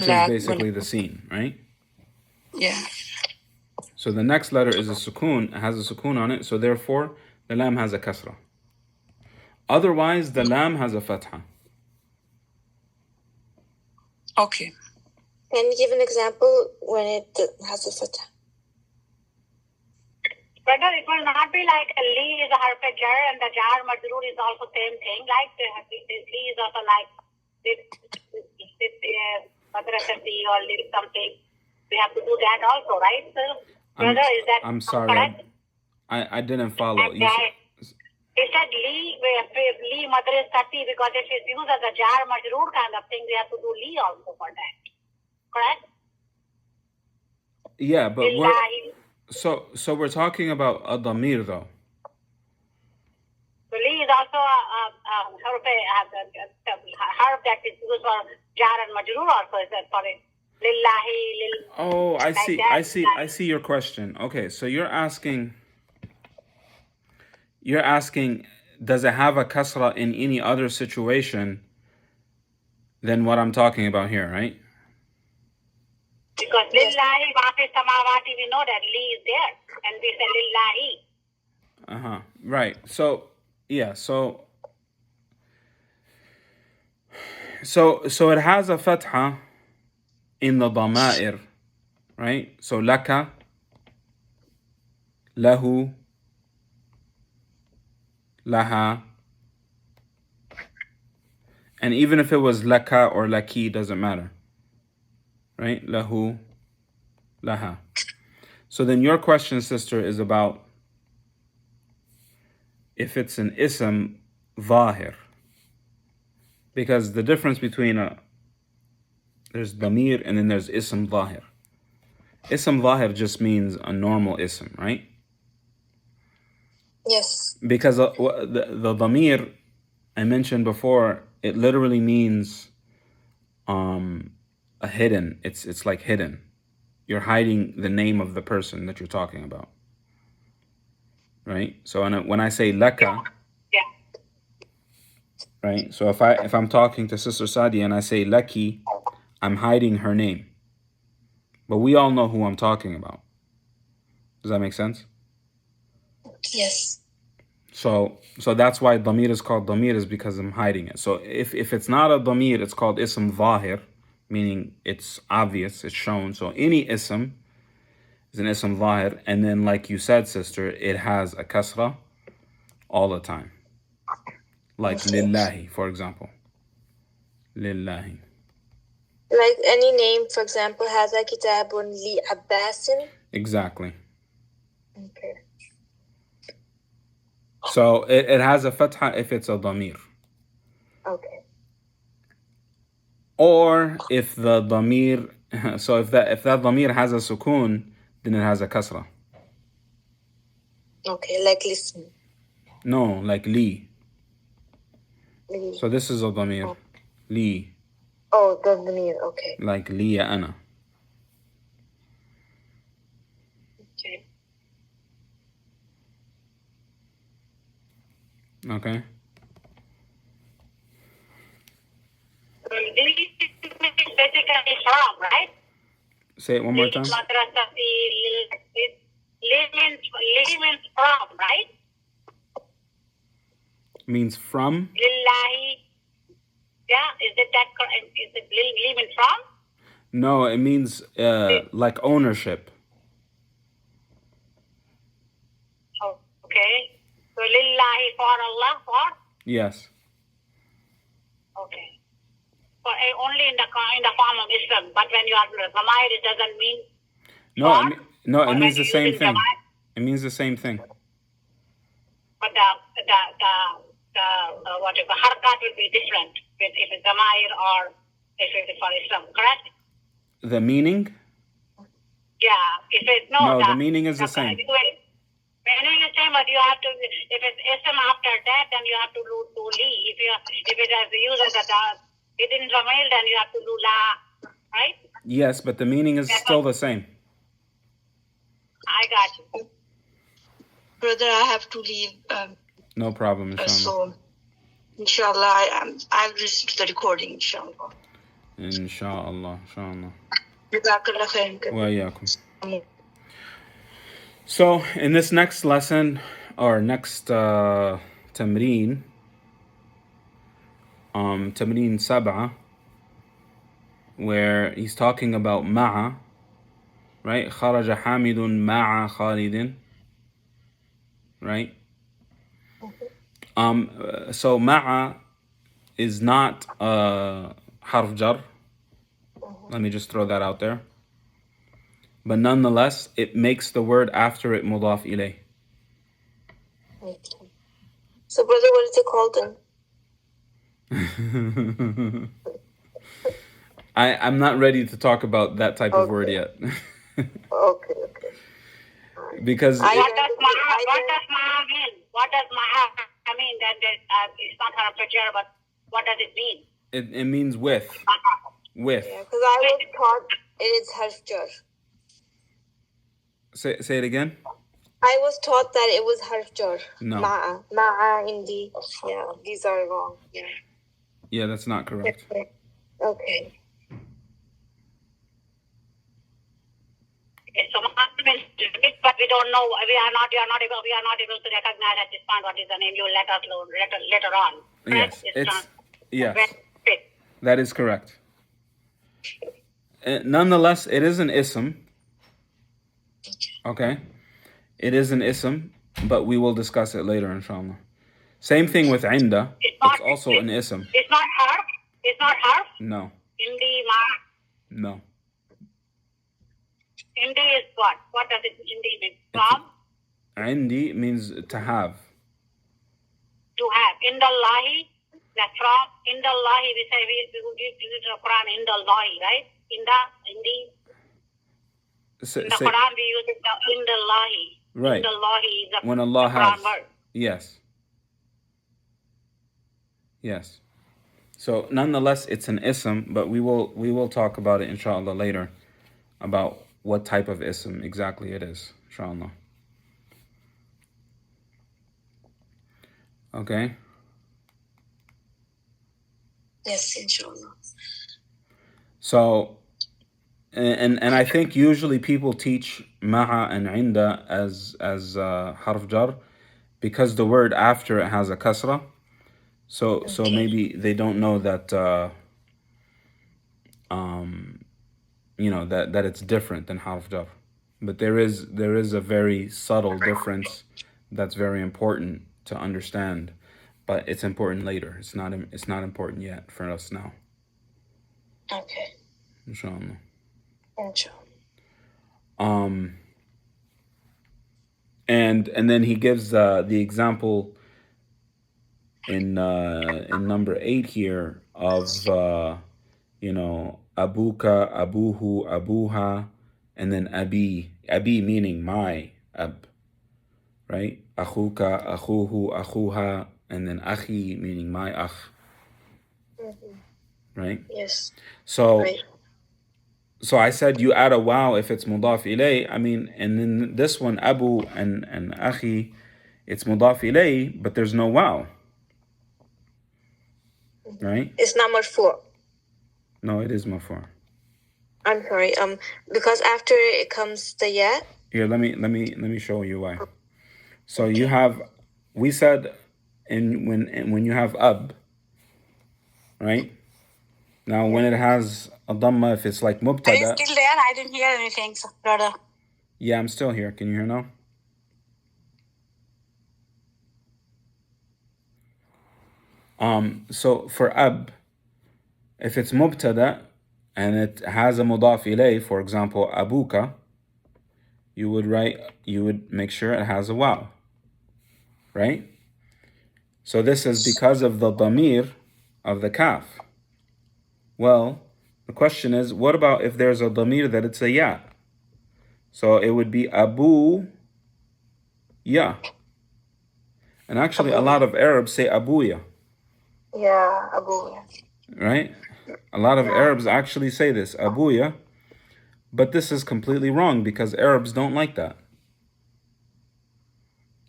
basically the scene, right? Yeah. So the next letter is a sukoon, it has a sukoon on it, so therefore the lam has a kasra. Otherwise, the lam has a fatha. Okay. Can you give an example when it has a fatha? Brother, it will not be like a li is a harf jar and the jar majroor is also same thing. Like the li is also like this madrasati or something. We have to do that also, right, sir? Brother, is that I'm sorry. correct? I didn't follow. And he said li mother is 30 because it is used as a jar majroor kind of thing. We have to do li also for that. Correct? Yeah, but so we're talking about a damir though. So li is also a harf that is used for jar and majroor also. Is that for it? Lillahi, Oh, I see. that. I see your question. Okay, so you're asking, does it have a kasra in any other situation than what I'm talking about here, right? Because lillahi maafi samawati, we know that li is there, and we say lillahi. Right. So yeah. So it has a fatha in the dama'ir, right? So laka, lahu, laha, and even if it was laka or laki, doesn't matter, right? Lahu, laha. So then your question, sister, is about if it's an ism zahir, because the difference between there's damir and then there's ism zahir. Ism zahir just means a normal ism, right? Yes. Because the damir I mentioned before, it literally means a hidden. It's like hidden. You're hiding the name of the person that you're talking about, right? So when I say laka, right? So if I'm talking to Sister Sadia and I say laki, I'm hiding her name. But we all know who I'm talking about. Does that make sense? Yes. So that's why damir is called damir, is because I'm hiding it. So if it's not a damir, it's called ism zahir, meaning it's obvious, it's shown. So any ism is an ism zahir, and then like you said, sister, it has a kasra all the time. Like lillahi, for example. Lillahi. Like any name, for example, has a kitabun li Abbasin. Exactly. Okay. So it has a fatha if it's a damir. Okay. Or if the damir, so if that damir has a sukun, then it has a kasra. Okay, like listen. No, like li. Li. So this is a damir. Li. Oh, the damir. Okay. Like li ya ana. Okay. Okay. Li is basically from, right? Say it one more time. Li means from, right? Means from? Lillahi. Yeah, is it that correct? Is it li means from? No, it means like ownership. Oh, okay. So lillahi for Allah, for? Yes. Okay. For only in the form of Islam, but when you are Zamair, it doesn't mean. No, it means the same thing. It means the same thing. But the harakat will be different if it's Zamair or if it's for Islam, correct? The meaning? Yeah. If it's the meaning is the same. Meaning is the same, but you have to. If it's Islam after that, then you have to do li. If it has the use of it in Zamair, then you have to do la, right? Yes, but the meaning is still the same. I got you. Brother, I have to leave. No problem, inshallah. So, inshallah, I'll listen to the recording, inshallah. Inshallah. Jazakallah khairan. Wa iyaakum. So, in this next lesson, or next tamreen, tamreen sab'a, where he's talking about ma'a, right? Kharaja Hamidun ma'a Khalidin, right? So ma'a is not harf jar. Let me just throw that out there. But nonetheless, it makes the word after it mudaf ilayh. Okay. So, brother, what is it called then? I'm not ready to talk about that type of word yet. Okay. Because what does maha mean? What does maha mean? That it's not harf, but what does it mean? it means with. With. Yeah, because I was taught it is harf jar. Say it again. I was taught that it was harf jar. No. Ma'a, indi. Yeah, these are wrong. Yeah, that's not correct. Okay. So but we don't know. We are not able to recognize at this point what is the name. You will let us know later on. Yes, that is correct. Nonetheless, it is an ism. Okay, it is an ism, but we will discuss it later, inshallah. Same thing with Inda. It's also an ism. It's not harf. It's not harf. No. Indi No. Indi is what? What does it Indi mean? From? Indi means to have. To have. Indallahi. Like from Indallahi, we say we use it from Indallahi, right? Indi. In the Quran, we use it Indallahi. Right. Indallahi is when Allah has. word. Yes. So nonetheless, it's an ism, but we will talk about it, inshallah, later, about what type of ism exactly it is, inshallah. Okay. Yes, inshallah. So, and I think usually people teach ma'a and inda as harf jar because the word after it has a kasra. So maybe they don't know that that it's different than harf jar. But there is a very subtle difference that's very important to understand, but it's important later. It's not important yet for us now. Okay. Inshallah. And then he gives the example in number 8 here of abuka, abuhu, abuha, and then abi meaning my ab, right? Akhuka, akhuhu, akhuha, and then akhi meaning my akh. Right? Yes. So right. So I said you add a wow if it's mudaf ilay. I mean, and then this one, abu and akhi, it's mudaf ilay, but there's no wow. Right? It's not marfu'. No, it is marfu'. I'm sorry. Because after it comes the ya. Here, let me show you why. So you have, we said, when you have ab, right? Now when it has a dhamma, if it's like mubtada. Are you still there? I didn't hear anything, brother. Yeah, I'm still here. Can you hear now? So for ab, if it's mubtada and it has a mudaf ilay, for example, abuka, you would make sure it has a waw, right? So this is because of the damir of the kaf. Well, the question is, what about if there's a damir that it's a ya? So it would be abu ya. And actually, a lot of Arabs say abuya. Yeah, abuya. Right? A lot of Arabs actually say this, abuya. But this is completely wrong because Arabs don't like that.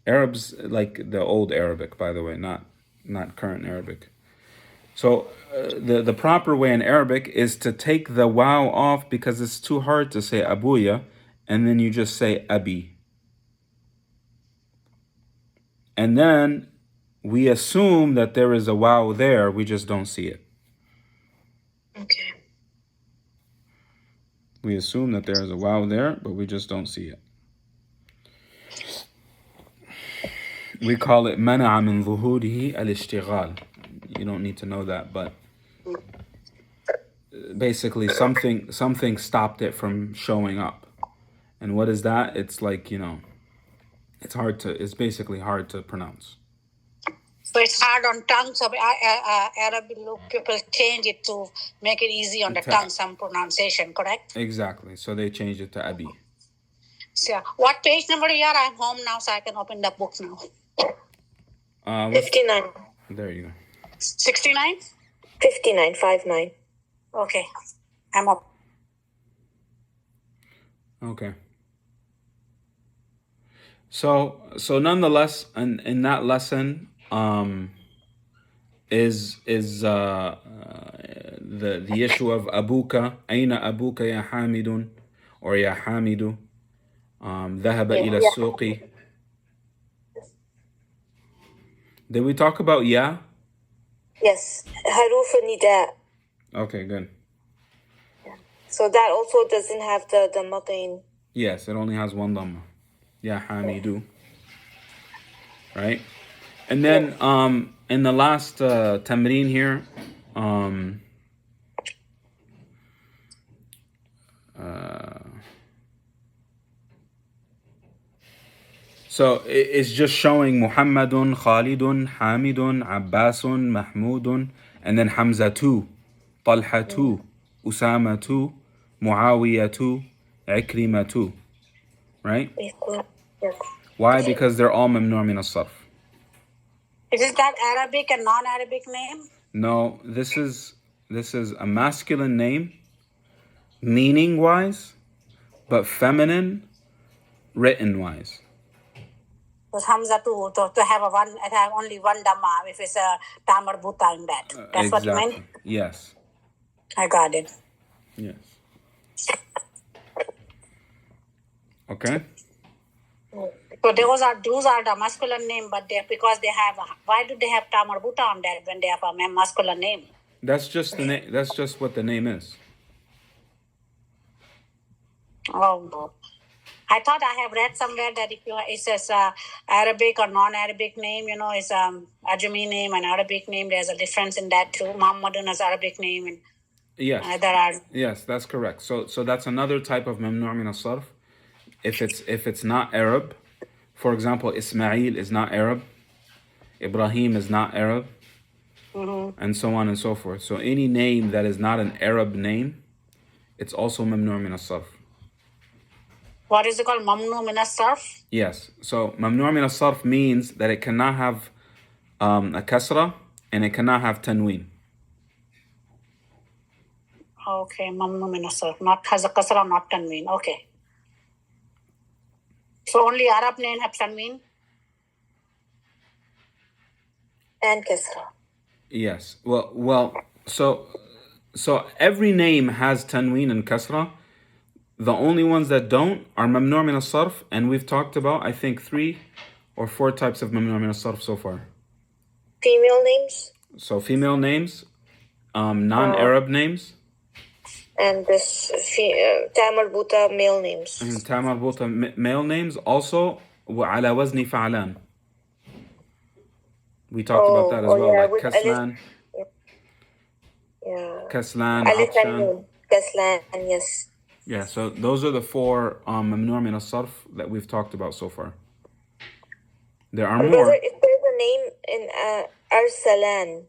Arabs like the old Arabic, by the way, not current Arabic. So the proper way in Arabic is to take the waw off because it's too hard to say abuya, and then you just say abi. And then we assume that there is a waw there, we just don't see it. Okay. We assume that there is a waw there, but we just don't see it. We call it mana'a min zuhurihi al-ishtighal. You don't need to know that, but basically something stopped it from showing up. And what is that? It's like, it's basically hard to pronounce. So it's hard on tongue. So Arabic people change it to make it easy on the tongue, some pronunciation, correct? Exactly. So they changed it to Abi. So what page number you are? I'm home now, so I can open the book now. 59. There you go. 69? 59, 59. Okay. I'm up. Okay. So nonetheless, in that lesson, is the issue of abuka, Aina abuka ya Hamidun, or ya Hamidu, ذهب إلى السوق. Did we talk about ya? Yes, haruf nida. Okay, good. So that also doesn't have the maqin. Yes, it only has one dhamma. Ya Hamidu. Right? And then in the last tamreen here, so it's just showing Muhammadun, Khalidun, Hamidun, Abbasun, Mahmudun, and then Hamzatu, Talhatu, Usamatu, Muawiyatu, Ikrimatu. Right? Yes. Why? Because they're all mamnu' min as-sarf. Is that Arabic and non-Arabic name? No, this is a masculine name, meaning-wise, but feminine, written-wise. Because Hamza to have only one dhamma if it's a tamar buta in that. That's Exactly. what you meant? Yes. I got it. Yes. Okay. So those are the masculine name, but because they have, why do they have tamar buta on that when they have a masculine name? That's just the name. That's just what the name is. Oh, I thought I have read somewhere that if it says Arabic or non-Arabic name, it's Ajami name and Arabic name. There's a difference in that too. Muhammadun is Arabic name, and yes, yes, that's correct. So that's another type of mamnu' min as-sarf. If it's not Arab, for example, Ismail is not Arab, Ibrahim is not Arab, and so on and so forth. So any name that is not an Arab name, it's also mamnu' min as-sarf. What is it called? Mamnu min as-sarf? Yes. So mamnu' min as-sarf means that it cannot have a kasra and it cannot have tanween. Okay, mamnu min as-sarf. Not has a kasra, not tanween. Okay. So only Arab name have tanween? And kasra. Yes. Well. So every name has tanween and kasra. The only ones that don't are mamnu' min as-sarf, and we've talked about, I think, 3 or 4 types of mamnu' min as-sarf so far. Female names? So female names, non-Arab names. And this tamar buta male names. And tamar buta male names also وعلى وزن فعلان. We talked about that as well, yeah, like Kaslan. Yeah. Kaslan, Alif and Akshan. Nun. Kaslan, yes. Yeah, so those are the 4 mamnu' min as-sarf that we've talked about so far. There are more. Brother, if there's a name in Arsalan,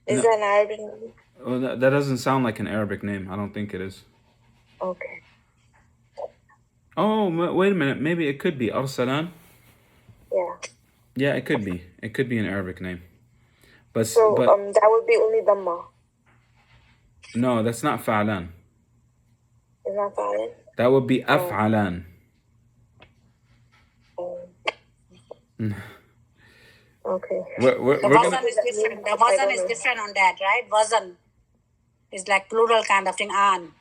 is that an Arabic name? Well, that doesn't sound like an Arabic name. I don't think it is. Okay. Oh, wait a minute. Maybe it could be Arsalan. Yeah. Yeah, it could be. It could be an Arabic name. But that would be only Dhamma. No, that's not Fa'lan. It's not Fa'lan? That would be Af'alan. Okay. We're Wazan is different. The wazan is different on that, right? Wazan is like plural kind of thing. An.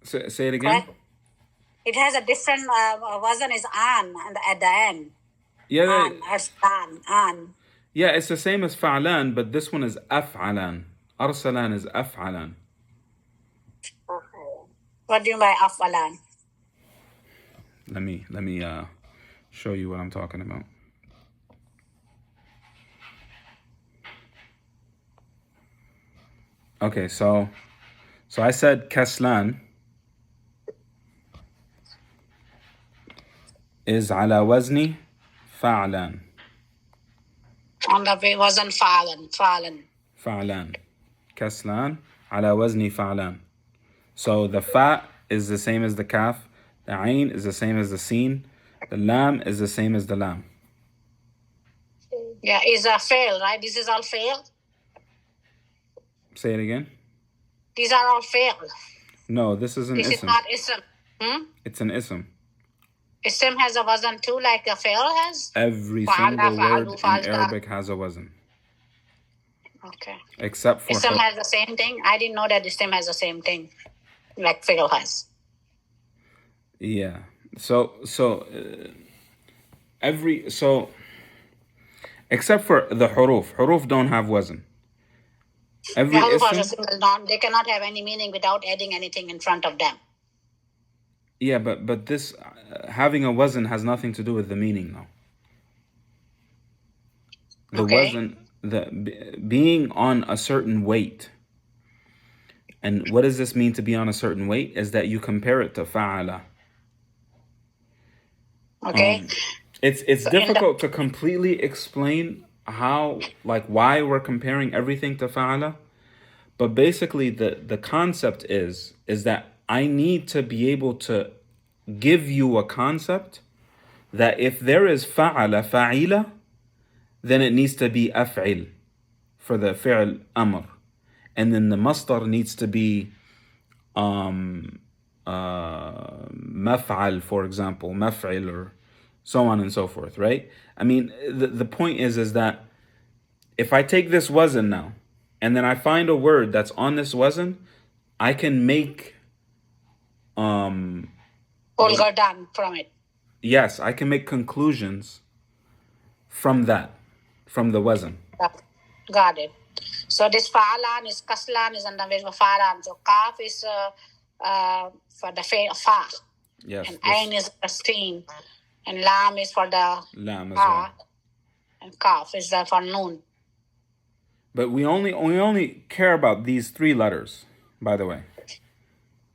Say it again. Right? It has a different wazan is an at the end. Yeah. An, Arslan, an. Yeah, it's the same as Fa'lan, but this one is Af'alan. Arsalan is Af'alan. What do you mean by afalan? Let me show you what I'm talking about. Okay, so I said Kaslan, is على وزن فعلان. On the way wasn't فعلا. فعلان. كسلان على وزن فعلان. So the fa is the same as the kaf, the ain is the same as the sin, the lam is the same as the lam. Yeah, is a fail, right? This is all fail. Say it again. These are all fail. No, this is an This ism. is not ism. It's an ism. Ism has a wazn too, like a fail has. Every Fa'alna, single word fa'alu, in fa'alta. Arabic has a wazn. Okay. Except for Ism has the same thing. I didn't know that ism has the same thing, like fail has. Yeah. So except for the huruf don't have wazn. Every The huruf are a ism. single noun. They cannot have any meaning without adding anything in front of them. Yeah, but this having a wazn has nothing to do with the meaning, though. The Okay. wazn, being on a certain weight. And what does this mean to be on a certain weight? Is that you compare it to fa'ala. Okay. It's difficult to completely explain why we're comparing everything to fa'ala. But basically the concept is that I need to be able to give you a concept that if there is fa'ala, fa'ila, then it needs to be af'il for the fi'l amr. And then the masdar needs to be maf'al, for example, maf'il, or so on and so forth, right? I mean, the point is that if I take this wazn now, and then I find a word that's on this wazn, I can make Done from it. yes, I can make conclusions from that, from the wazn. Got it. So this fa'alan is kaslan is under way of fa'alan. So kaf is for the fa. Yes. And ain is the steen. And lam is for the Lam as well. And kaf is for noon. But we only care about these three letters, by the way.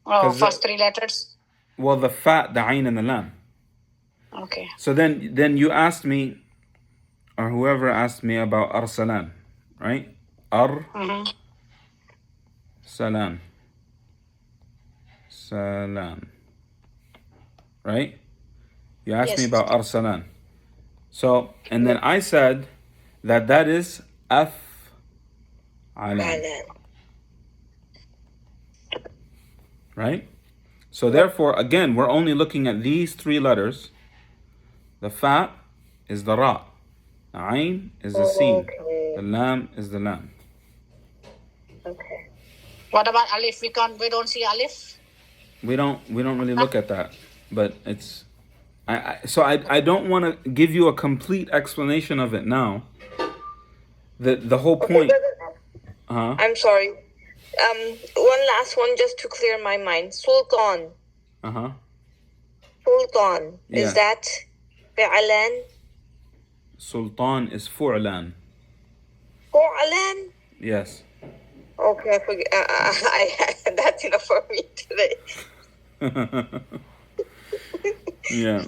Oh, first three letters? Well, the fa, the ain, and the lam. Okay. So then you asked me, or whoever asked me about arsalan, right? Salan. Salam. Right? You asked me about arsalan. So, and then I said that is af'alan. Right? So therefore, again, we're only looking at these three letters. The fa is the ra. The ain is the sin. The lam is the lam. Okay. What about alif? We don't see alif? We don't really look at that. But it's I don't want to give you a complete explanation of it now. The whole point. I'm sorry. One last one just to clear my mind. Sultan. Sultan. Is that fi'alan? Sultan is fu'lan. Fu'alan? Yes. Okay, I forget. That's enough for me today. Yeah.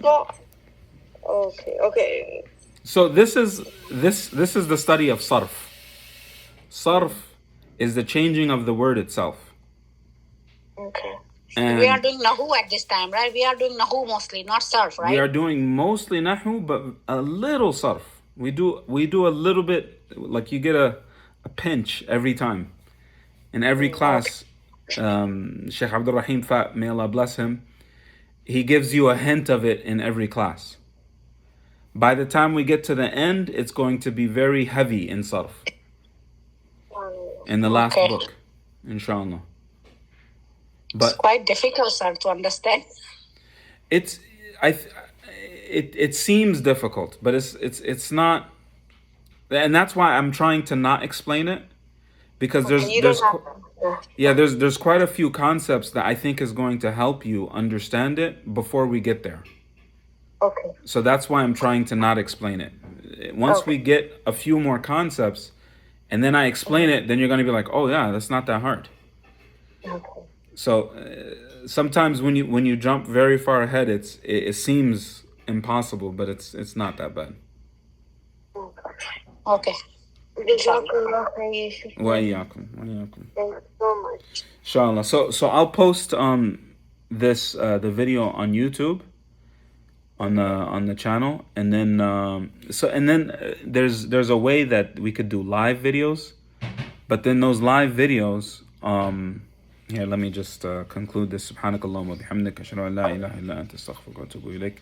Okay. So this is the study of sarf. Sarf is the changing of the word itself. Okay. And we are doing nahu at this time, right? We are doing nahu mostly, not sarf, right? We are doing mostly nahu, but a little sarf. We do a little bit, like you get a pinch every time. In every class, Sheikh Abdul Rahim Fa, may Allah bless him, he gives you a hint of it in every class. By the time we get to the end, it's going to be very heavy in sarf. In the last book, inshallah. But it's quite difficult, sir, to understand. It seems difficult, but it's not, and that's why I'm trying to not explain it, because there's quite a few concepts that I think is going to help you understand it before we get there. Okay. So that's why I'm trying to not explain it. Once we get a few more concepts, and then I explain it, then you're going to be like, oh yeah, that's not that hard. Okay. So sometimes when you jump very far ahead, it seems impossible, but it's not that bad. Okay. وإياكم. Thank you so much. Inshallah. So I'll post this the video on YouTube on the channel, and then there's a way that we could do live videos, but then those live videos here, let me just conclude this. Subhanakallahumma bihamdika ashhadu an la ilaha illa anta astaghfiruka wa atubu ilaik.